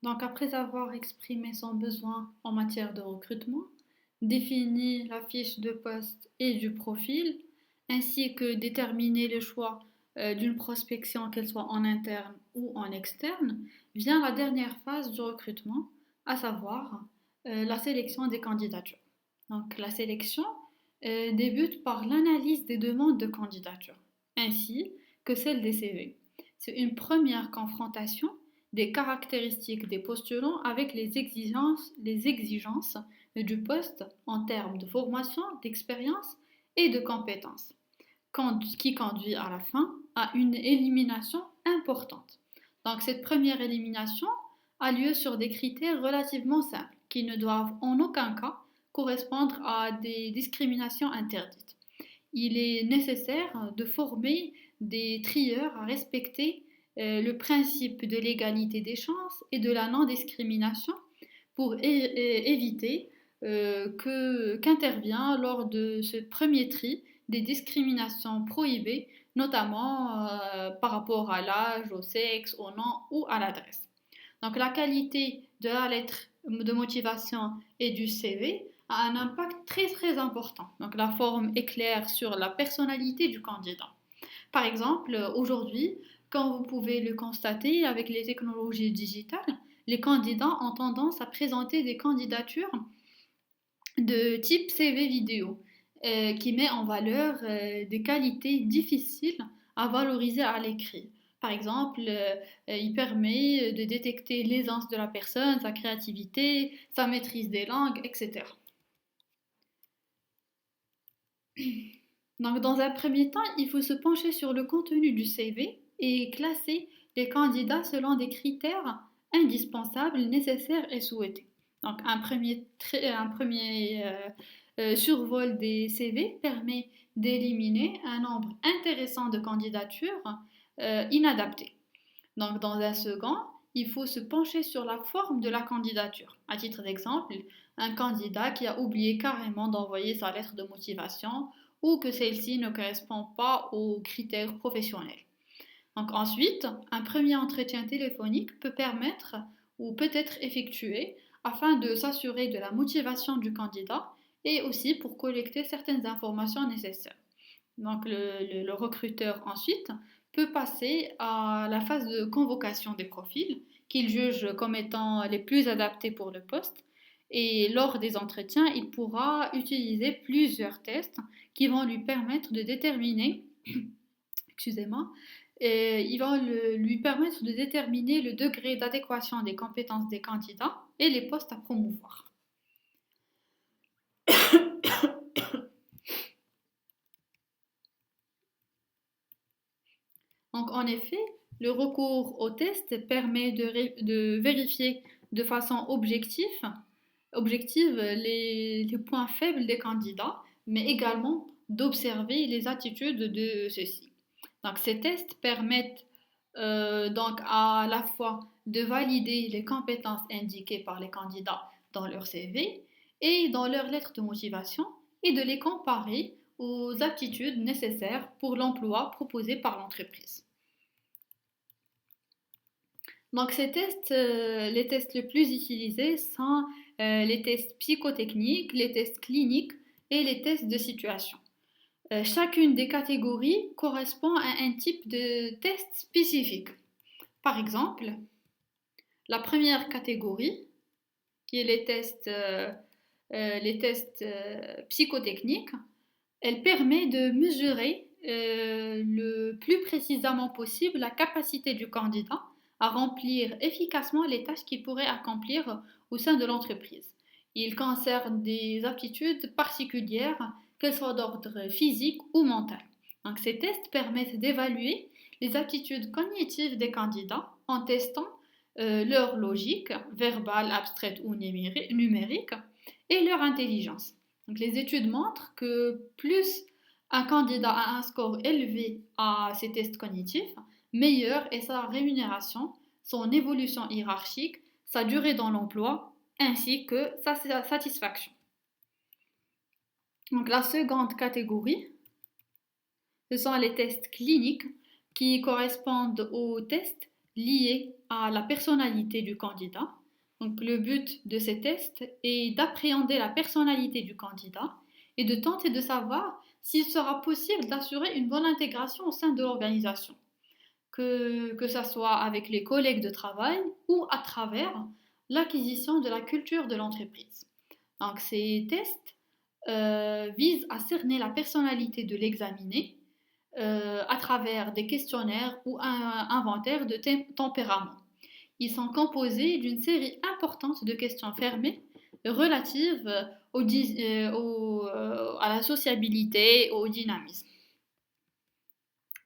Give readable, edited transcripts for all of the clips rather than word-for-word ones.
Donc, après avoir exprimé son besoin en matière de recrutement, défini la fiche de poste et du profil, ainsi que déterminer le choix d'une prospection, qu'elle soit en interne ou en externe, vient la dernière phase du recrutement, à savoir la sélection des candidatures. Donc, la sélection débute par l'analyse des demandes de candidature, ainsi que celle des CV. C'est une première confrontation des caractéristiques des postulants avec les exigences du poste en termes de formation, d'expérience et de compétences, qui conduit à la fin à une élimination importante. Donc cette première élimination a lieu sur des critères relativement simples qui ne doivent en aucun cas correspondre à des discriminations interdites. Il est nécessaire de former des trieurs à respecter le principe de l'égalité des chances et de la non-discrimination pour éviter qu'intervient lors de ce premier tri des discriminations prohibées, notamment par rapport à l'âge, au sexe, au nom ou à l'adresse. Donc la qualité de la lettre de motivation et du CV a un impact très très important. Donc la forme éclaire sur la personnalité du candidat. Par exemple, aujourd'hui, comme vous pouvez le constater avec les technologies digitales, les candidats ont tendance à présenter des candidatures de type CV vidéo, qui met en valeur des qualités difficiles à valoriser à l'écrit. Par exemple, il permet de détecter l'aisance de la personne, sa créativité, sa maîtrise des langues, etc. Donc, dans un premier temps, il faut se pencher sur le contenu du CV et classer les candidats selon des critères indispensables, nécessaires et souhaités. Donc, un premier survol des CV permet d'éliminer un nombre intéressant de candidatures inadaptées. Donc, dans un second, il faut se pencher sur la forme de la candidature. À titre d'exemple, un candidat qui a oublié carrément d'envoyer sa lettre de motivation ou que celle-ci ne correspond pas aux critères professionnels. Donc ensuite, un premier entretien téléphonique peut permettre ou peut être effectué afin de s'assurer de la motivation du candidat et aussi pour collecter certaines informations nécessaires. Donc le recruteur ensuite peut passer à la phase de convocation des profils qu'il juge comme étant les plus adaptés pour le poste. Et lors des entretiens, il pourra utiliser plusieurs tests qui vont lui permettre de déterminer, excusez-moi, ils vont lui permettre de déterminer le degré d'adéquation des compétences des candidats et les postes à promouvoir. Donc, en effet, le recours au test permet de vérifier de façon objective les points faibles des candidats, mais également d'observer les attitudes de ceux-ci. Donc, ces tests permettent donc à la fois de valider les compétences indiquées par les candidats dans leur CV et dans leur lettre de motivation et de les comparer aux aptitudes nécessaires pour l'emploi proposé par l'entreprise. Donc ces tests, les tests les plus utilisés sont les tests psychotechniques, les tests cliniques et les tests de situation. Chacune des catégories correspond à un type de test spécifique. Par exemple, la première catégorie, qui est les tests psychotechniques, elle permet de mesurer le plus précisément possible la capacité du candidat à remplir efficacement les tâches qu'il pourrait accomplir au sein de l'entreprise. Il concerne des aptitudes particulières, qu'elles soient d'ordre physique ou mental. Donc, ces tests permettent d'évaluer les aptitudes cognitives des candidats en testant leur logique, verbale, abstraite ou numérique, et leur intelligence. Donc, les études montrent que plus un candidat a un score élevé à ces tests cognitifs, meilleure est sa rémunération, son évolution hiérarchique, sa durée dans l'emploi, ainsi que sa satisfaction. Donc la seconde catégorie, ce sont les tests cliniques qui correspondent aux tests liés à la personnalité du candidat. Donc, le but de ces tests est d'appréhender la personnalité du candidat et de tenter de savoir s'il sera possible d'assurer une bonne intégration au sein de l'organisation, que ça soit avec les collègues de travail ou à travers l'acquisition de la culture de l'entreprise. Donc, ces tests visent à cerner la personnalité de l'examiné à travers des questionnaires ou un inventaire de tempérament. Ils sont composés d'une série importante de questions fermées relatives à la sociabilité, au dynamisme.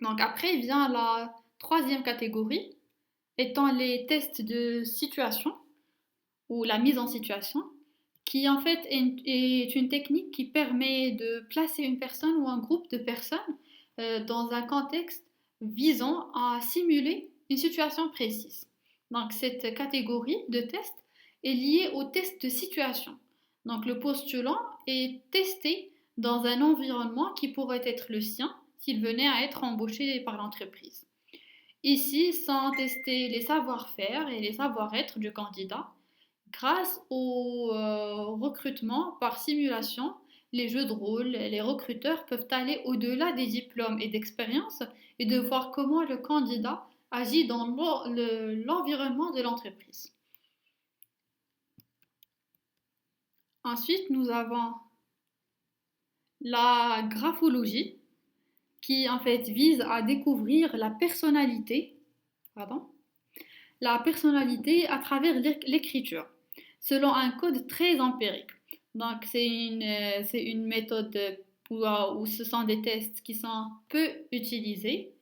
Donc après vient la troisième catégorie, étant les tests de situation ou la mise en situation, qui en fait est une technique qui permet de placer une personne ou un groupe de personnes dans un contexte visant à simuler une situation précise. Donc cette catégorie de tests est liée au test de situation. Donc le postulant est testé dans un environnement qui pourrait être le sien s'il venait à être embauché par l'entreprise. Ici, sans tester les savoir-faire et les savoir-être du candidat, grâce au recrutement par simulation, les jeux de rôle, les recruteurs peuvent aller au-delà des diplômes et d'expériences et de voir comment le candidat agit dans l'environnement de l'entreprise. Ensuite, nous avons la graphologie qui en fait vise à découvrir la personnalité à travers l'écriture, selon un code très empirique. Donc, c'est une méthode où ce sont des tests qui sont peu utilisés.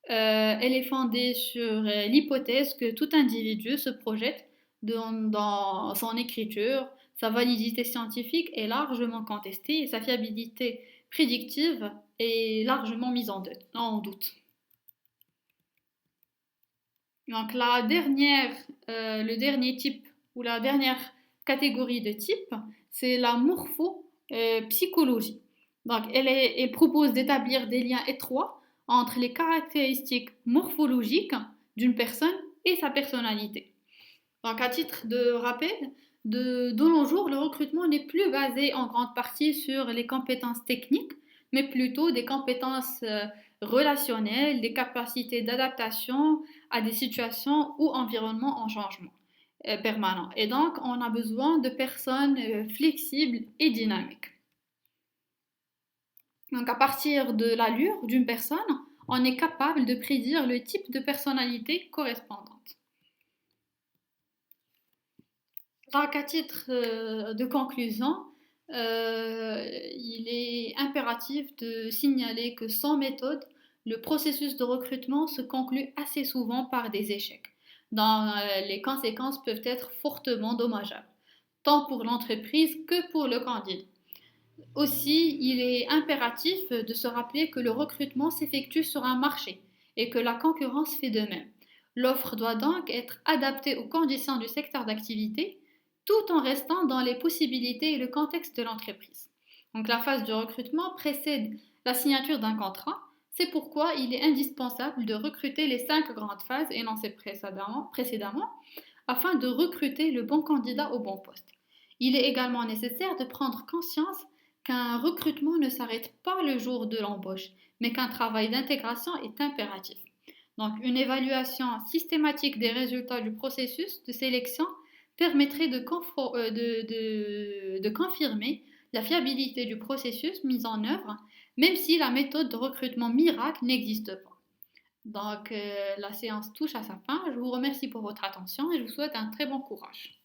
Elle est fondée sur l'hypothèse que tout individu se projette dans son écriture. Sa validité scientifique est largement contestée et sa fiabilité prédictive est largement mise en doute. Donc le dernier type ou la dernière catégorie de type, c'est la morphopsychologie. Donc elle propose d'établir des liens étroits entre les caractéristiques morphologiques d'une personne et sa personnalité. Donc à titre de rappel, de nos jours, le recrutement n'est plus basé en grande partie sur les compétences techniques, mais plutôt des compétences relationnelles, des capacités d'adaptation à des situations ou environnements en changement permanent. Et donc, on a besoin de personnes flexibles et dynamiques. Donc, à partir de l'allure d'une personne, on est capable de prédire le type de personnalité correspondante. Donc, à titre de conclusion, il est impératif de signaler que sans méthode, le processus de recrutement se conclut assez souvent par des échecs, dont les conséquences peuvent être fortement dommageables, tant pour l'entreprise que pour le candidat. Aussi, il est impératif de se rappeler que le recrutement s'effectue sur un marché et que la concurrence fait de même. L'offre doit donc être adaptée aux conditions du secteur d'activité tout en restant dans les possibilités et le contexte de l'entreprise. Donc la phase du recrutement précède la signature d'un contrat. C'est pourquoi il est indispensable de recruter les 5 grandes phases énoncées précédemment afin de recruter le bon candidat au bon poste. Il est également nécessaire de prendre conscience qu'un recrutement ne s'arrête pas le jour de l'embauche, mais qu'un travail d'intégration est impératif. Donc une évaluation systématique des résultats du processus de sélection permettrait de confirmer la fiabilité du processus mis en œuvre, même si la méthode de recrutement miracle n'existe pas. Donc la séance touche à sa fin. Je vous remercie pour votre attention et je vous souhaite un très bon courage.